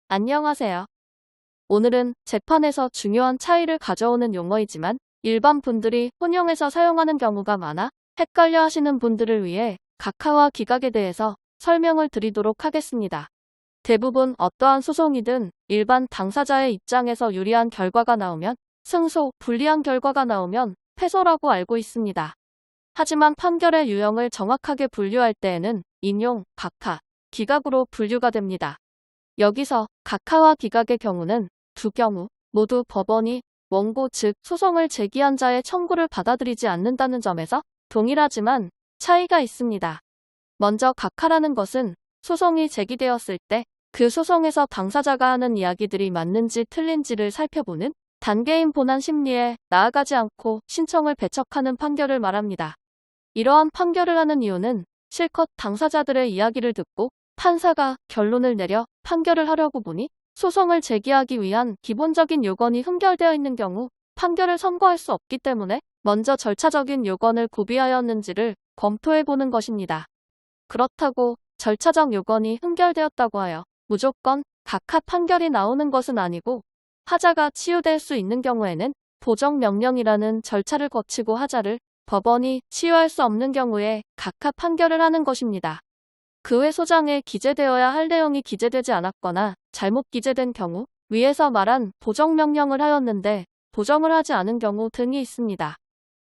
안녕하세요. 오늘은 재판에서 중요한 차이를 가져오는 용어이지만 일반 분들이 혼용해서 사용하는 경우가 많아 헷갈려 하시는 분들을 위해 각하와 기각에 대해서 설명을 드리도록 하겠습니다. 대부분 어떠한 소송이든 일반 당사자의 입장에서 유리한 결과가 나오면 승소, 불리한 결과가 나오면 패소라고 알고 있습니다. 하지만 판결의 유형을 정확하게 분류할 때에는 인용, 각하, 기각으로 분류가 됩니다. 여기서 각하와 기각의 경우는 두 경우 모두 법원이 원고 즉 소송을 제기한 자의 청구를 받아들이지 않는다는 점에서 동일하지만 차이가 있습니다. 먼저 각하라는 것은 소송이 제기되었을 때 그 소송에서 당사자가 하는 이야기들이 맞는지 틀린지를 살펴보는 단계인 본안 심리에 나아가지 않고 신청을 배척하는 판결을 말합니다. 이러한 판결을 하는 이유는 실컷 당사자들의 이야기를 듣고 판사가 결론을 내려 판결을 하려고 보니 소송을 제기하기 위한 기본적인 요건이 흠결되어 있는 경우 판결을 선고할 수 없기 때문에 먼저 절차적인 요건을 구비하였는지를 검토해보는 것입니다. 그렇다고 절차적 요건이 흠결되었다고 하여 무조건 각하 판결이 나오는 것은 아니고 하자가 치유될 수 있는 경우에는 보정명령이라는 절차를 거치고 하자를 법원이 치유할 수 없는 경우에 각하 판결을 하는 것입니다. 그 외 소장에 기재되어야 할 내용이 기재되지 않았거나 잘못 기재된 경우, 위에서 말한 보정명령을 하였는데 보정을 하지 않은 경우 등이 있습니다.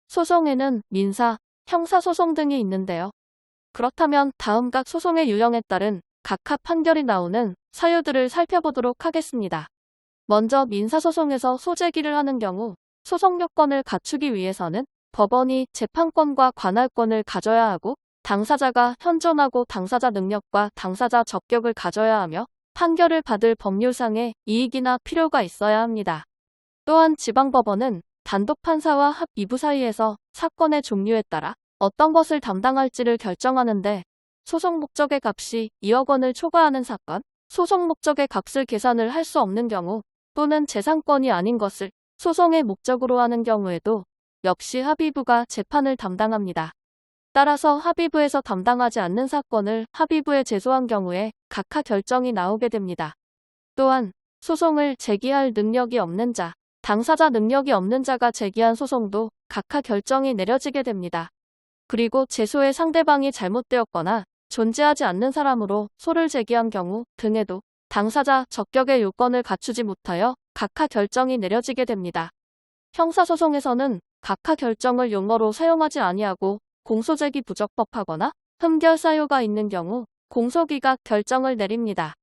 소송에는 민사, 형사소송 등이 있는데요. 그렇다면 다음 각 소송의 유형에 따른 각하 판결이 나오는 사유들을 살펴보도록 하겠습니다. 먼저 민사소송에서 소제기를 하는 경우 소송 요건을 갖추기 위해서는 법원이 재판권과 관할권을 가져야 하고 당사자가 현존하고 당사자 능력과 당사자 적격을 가져야 하며 판결을 받을 법률상의 이익이나 필요가 있어야 합니다. 또한 지방법원은 단독 판사와 합의부 사이에서 사건의 종류에 따라 어떤 것을 담당할지를 결정하는데 소송 목적의 값이 2억 원을 초과하는 사건, 소송 목적의 값을 계산을 할 수 없는 경우 또는 재산권이 아닌 것을 소송의 목적으로 하는 경우에도 역시 합의부가 재판을 담당합니다. 따라서 합의부에서 담당하지 않는 사건을 합의부에 제소한 경우에 각하 결정이 나오게 됩니다. 또한 소송을 제기할 능력이 없는 자, 당사자 능력이 없는 자가 제기한 소송도 각하 결정이 내려지게 됩니다. 그리고 제소의 상대방이 잘못되었거나 존재하지 않는 사람으로 소를 제기한 경우 등에도 당사자 적격의 요건을 갖추지 못하여 각하 결정이 내려지게 됩니다. 형사소송에서는 각하 결정을 용어로 사용하지 아니하고 공소제기 부적법하거나 흠결 사유가 있는 경우 공소기각 결정을 내립니다.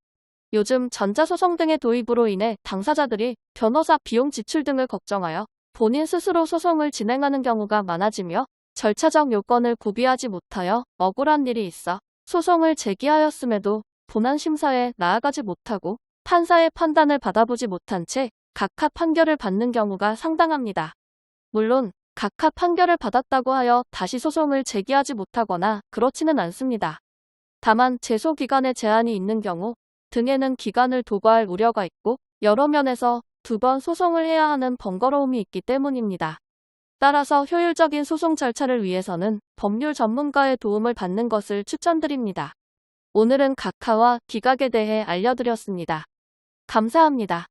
요즘 전자소송 등의 도입으로 인해 당사자들이 변호사 비용 지출 등을 걱정하여 본인 스스로 소송을 진행하는 경우가 많아지며 절차적 요건을 구비하지 못하여 억울한 일이 있어 소송을 제기하였음에도 본안심사에 나아가지 못하고 판사의 판단을 받아보지 못한 채 각하 판결을 받는 경우가 상당합니다. 물론 각하 판결을 받았다고 하여 다시 소송을 제기하지 못하거나 그렇지는 않습니다. 다만 제소 기간에 제한이 있는 경우 등에는 기간을 도과할 우려가 있고 여러 면에서 두 번 소송을 해야 하는 번거로움이 있기 때문입니다. 따라서 효율적인 소송 절차를 위해서는 법률 전문가의 도움을 받는 것을 추천드립니다. 오늘은 각하와 기각에 대해 알려드렸습니다. 감사합니다.